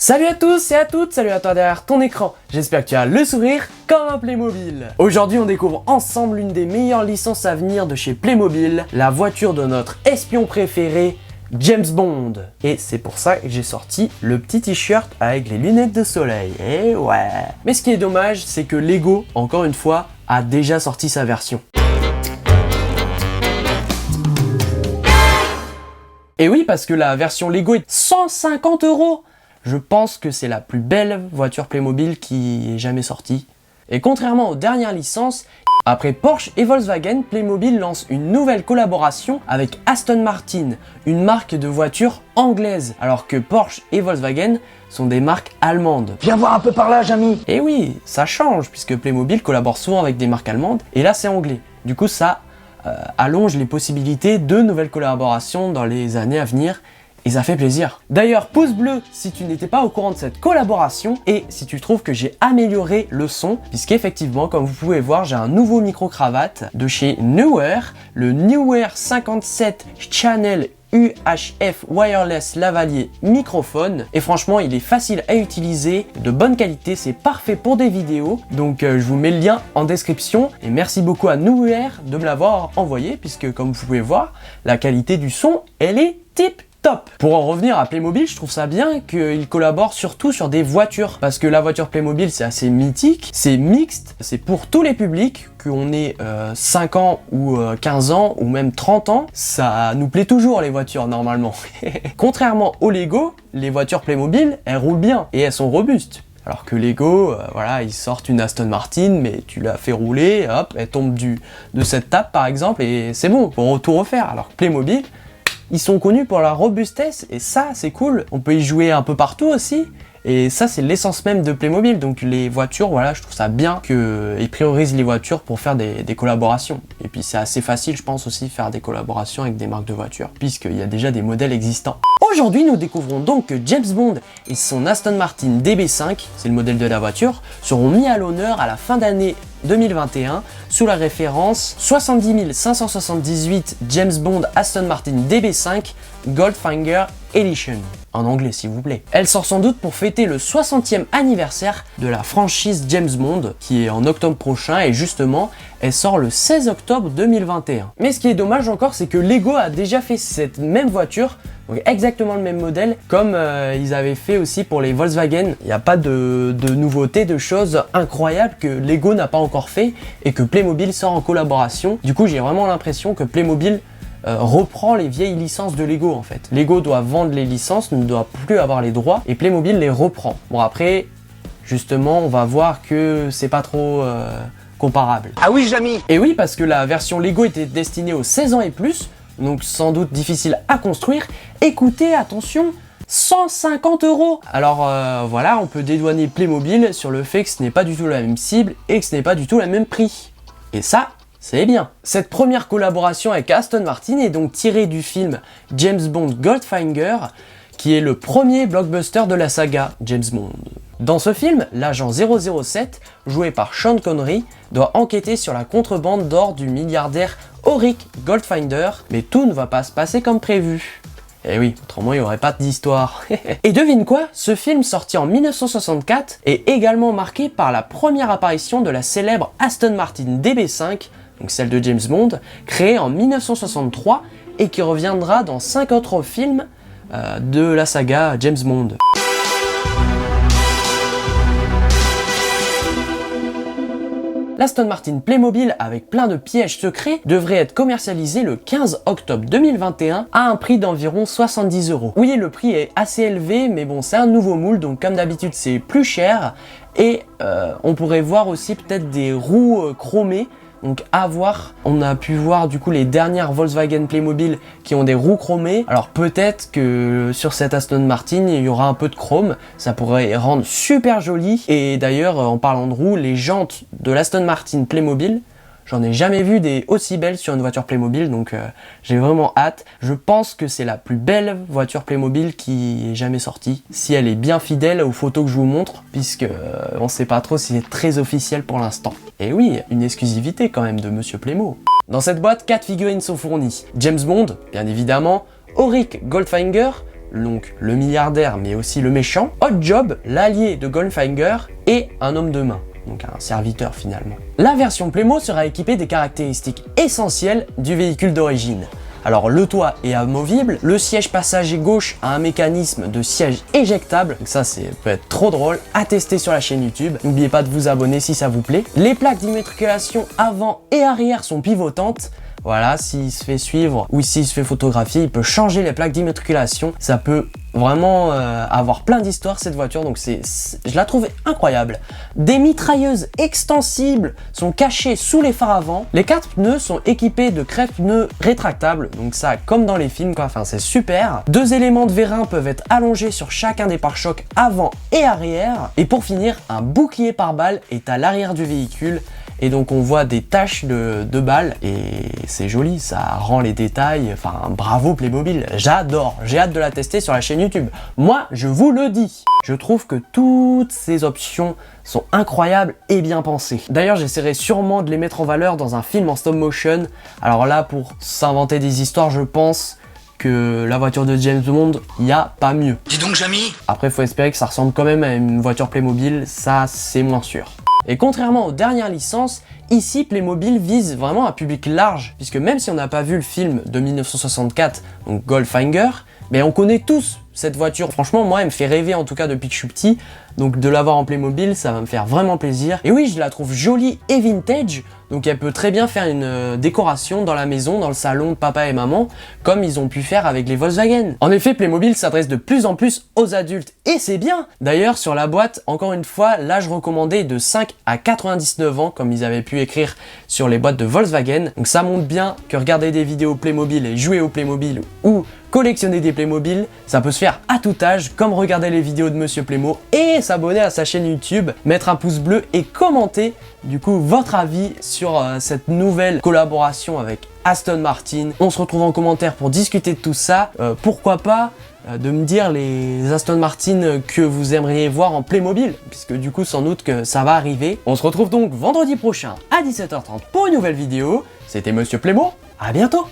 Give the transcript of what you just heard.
Salut à tous et à toutes, salut à toi derrière ton écran, j'espère que tu as le sourire comme un Playmobil. Aujourd'hui on découvre ensemble l'une des meilleures licences à venir de chez Playmobil, la voiture de notre espion préféré, James Bond. Et c'est pour ça que j'ai sorti le petit t-shirt avec les lunettes de soleil, et ouais. Mais ce qui est dommage, c'est que Lego, encore une fois, a déjà sorti sa version. Et oui, parce que la version Lego est 150 €. Je pense que c'est la plus belle voiture Playmobil qui est jamais sortie. Et contrairement aux dernières licences, après Porsche et Volkswagen, Playmobil lance une nouvelle collaboration avec Aston Martin, une marque de voiture anglaise, alors que Porsche et Volkswagen sont des marques allemandes. Viens voir un peu par là, Jamy. Et oui, ça change, puisque Playmobil collabore souvent avec des marques allemandes, et là c'est anglais. Du coup ça allonge les possibilités de nouvelles collaborations dans les années à venir, et ça fait plaisir. D'ailleurs, pouce bleu si tu n'étais pas au courant de cette collaboration et si tu trouves que j'ai amélioré le son, puisqu'effectivement, comme vous pouvez voir, j'ai un nouveau micro-cravate de chez Neewer, le Neewer 57 Channel UHF Wireless Lavalier microphone, et franchement il est facile à utiliser, de bonne qualité, c'est parfait pour des vidéos, donc je vous mets le lien en description, et merci beaucoup à Neewer de me l'avoir envoyé, puisque comme vous pouvez voir, la qualité du son, elle est tip top. Pour en revenir à Playmobil, je trouve ça bien qu'ils collaborent surtout sur des voitures, parce que la voiture Playmobil c'est assez mythique, c'est mixte, c'est pour tous les publics, qu'on ait 5 ans ou 15 ans ou même 30 ans, ça nous plaît toujours les voitures normalement. Contrairement au Lego, les voitures Playmobil, elles roulent bien et elles sont robustes. Alors que Lego, voilà, ils sortent une Aston Martin, mais tu la fais rouler, hop, elle tombe de cette table par exemple, et c'est bon, faut tout refaire. Alors que Playmobil, ils sont connus pour la robustesse, et ça c'est cool, on peut y jouer un peu partout aussi, et ça c'est l'essence même de Playmobil. Donc les voitures, voilà, je trouve ça bien qu'ils priorisent les voitures pour faire des collaborations. Et puis c'est assez facile, je pense aussi, faire des collaborations avec des marques de voitures, puisqu'il y a déjà des modèles existants. Aujourd'hui nous découvrons donc que James Bond et son Aston Martin DB5, c'est le modèle de la voiture, seront mis à l'honneur à la fin d'année 2021 sous la référence 70 578 James Bond Aston Martin DB5 Goldfinger Edition. En anglais s'il vous plaît. Elle sort sans doute pour fêter le 60e anniversaire de la franchise James Bond, qui est en octobre prochain, et justement elle sort le 16 octobre 2021. Mais ce qui est dommage encore, c'est que Lego a déjà fait cette même voiture, donc exactement le même modèle, comme ils avaient fait aussi pour les Volkswagen. Il n'y a pas de nouveautés, de choses incroyables que Lego n'a pas encore fait et que Playmobil sort en collaboration. Du coup j'ai vraiment l'impression que Playmobil reprend les vieilles licences de Lego en fait. Lego doit vendre les licences, ne doit plus avoir les droits, et Playmobil les reprend. Bon après, justement, on va voir que c'est pas trop comparable. Ah oui, Jamy. Et oui, parce que la version Lego était destinée aux 16 ans et plus, donc sans doute difficile à construire. Écoutez, attention, 150 €. Alors voilà, on peut dédouaner Playmobil sur le fait que ce n'est pas du tout la même cible et que ce n'est pas du tout le même prix. Et ça, c'est bien. Cette première collaboration avec Aston Martin est donc tirée du film James Bond Goldfinger, qui est le premier blockbuster de la saga James Bond. Dans ce film, l'agent 007, joué par Sean Connery, doit enquêter sur la contrebande d'or du milliardaire Auric Goldfinger, mais tout ne va pas se passer comme prévu. Eh oui, autrement il n'y aurait pas d'histoire. Et devine quoi, ce film sorti en 1964 est également marqué par la première apparition de la célèbre Aston Martin DB5, donc celle de James Bond, créée en 1963 et qui reviendra dans 5 autres films de la saga James Bond. L'Aston Martin Playmobil, avec plein de pièges secrets, devrait être commercialisé le 15 octobre 2021 à un prix d'environ 70 €. Oui, le prix est assez élevé, mais bon, c'est un nouveau moule, donc comme d'habitude c'est plus cher, et on pourrait voir aussi peut-être des roues chromées. Donc à voir, on a pu voir du coup les dernières Volkswagen Playmobil qui ont des roues chromées. Alors peut-être que sur cette Aston Martin il y aura un peu de chrome, ça pourrait rendre super joli. Et d'ailleurs en parlant de roues, les jantes de l'Aston Martin Playmobil, j'en ai jamais vu des aussi belles sur une voiture Playmobil, donc j'ai vraiment hâte. Je pense que c'est la plus belle voiture Playmobil qui est jamais sortie, si elle est bien fidèle aux photos que je vous montre, puisque on sait pas trop si c'est très officiel pour l'instant. Et oui, une exclusivité quand même de Monsieur Playmo. Dans cette boîte, 4 figurines sont fournies. James Bond, bien évidemment, Auric Goldfinger, donc le milliardaire mais aussi le méchant, Oddjob, l'allié de Goldfinger, et un homme de main, donc un serviteur finalement. La version Playmo sera équipée des caractéristiques essentielles du véhicule d'origine. Alors le toit est amovible, le siège passager gauche a un mécanisme de siège éjectable, donc ça peut être trop drôle, à tester sur la chaîne YouTube. N'oubliez pas de vous abonner si ça vous plaît. Les plaques d'immatriculation avant et arrière sont pivotantes. Voilà, s'il se fait suivre ou s'il se fait photographier, il peut changer les plaques d'immatriculation. Ça peut vraiment avoir plein d'histoires cette voiture, donc je la trouve incroyable. Des mitrailleuses extensibles sont cachées sous les phares avant. Les 4 pneus sont équipés de crève-pneus rétractables, donc ça comme dans les films quoi, enfin c'est super. 2 éléments de vérin peuvent être allongés sur chacun des pare-chocs avant et arrière. Et pour finir, un bouclier pare-balles est à l'arrière du véhicule. Et donc on voit des taches de balles et c'est joli, ça rend les détails, enfin bravo Playmobil, j'adore, j'ai hâte de la tester sur la chaîne YouTube. Moi, je vous le dis. Je trouve que toutes ces options sont incroyables et bien pensées. D'ailleurs, j'essaierai sûrement de les mettre en valeur dans un film en stop motion. Alors là, pour s'inventer des histoires, je pense que la voiture de James Bond, il n'y a pas mieux. Dis donc, Jamy. Après, il faut espérer que ça ressemble quand même à une voiture Playmobil, ça c'est moins sûr. Et contrairement aux dernières licences, ici Playmobil vise vraiment un public large, puisque même si on n'a pas vu le film de 1964, donc Goldfinger, mais on connaît tous cette voiture. Franchement, moi, elle me fait rêver en tout cas depuis que je suis petit, donc de l'avoir en Playmobil, ça va me faire vraiment plaisir. Et oui, je la trouve jolie et vintage, donc elle peut très bien faire une décoration dans la maison, dans le salon de papa et maman, comme ils ont pu faire avec les Volkswagen. En effet, Playmobil s'adresse de plus en plus aux adultes, et c'est bien. D'ailleurs, sur la boîte, encore une fois, l'âge recommandé est de 5 à 99 ans, comme ils avaient pu écrire sur les boîtes de Volkswagen. Donc ça montre bien que regarder des vidéos Playmobil et jouer au Playmobil ou collectionner des Playmobil, ça peut se faire à tout âge, comme regarder les vidéos de Monsieur Playmo et s'abonner à sa chaîne YouTube, mettre un pouce bleu et commenter du coup votre avis sur cette nouvelle collaboration avec Aston Martin. On se retrouve en commentaire pour discuter de tout ça. Pourquoi pas de me dire les Aston Martin que vous aimeriez voir en Playmobil, puisque du coup sans doute que ça va arriver. On se retrouve donc vendredi prochain à 17h30 pour une nouvelle vidéo. C'était Monsieur Playmo, à bientôt.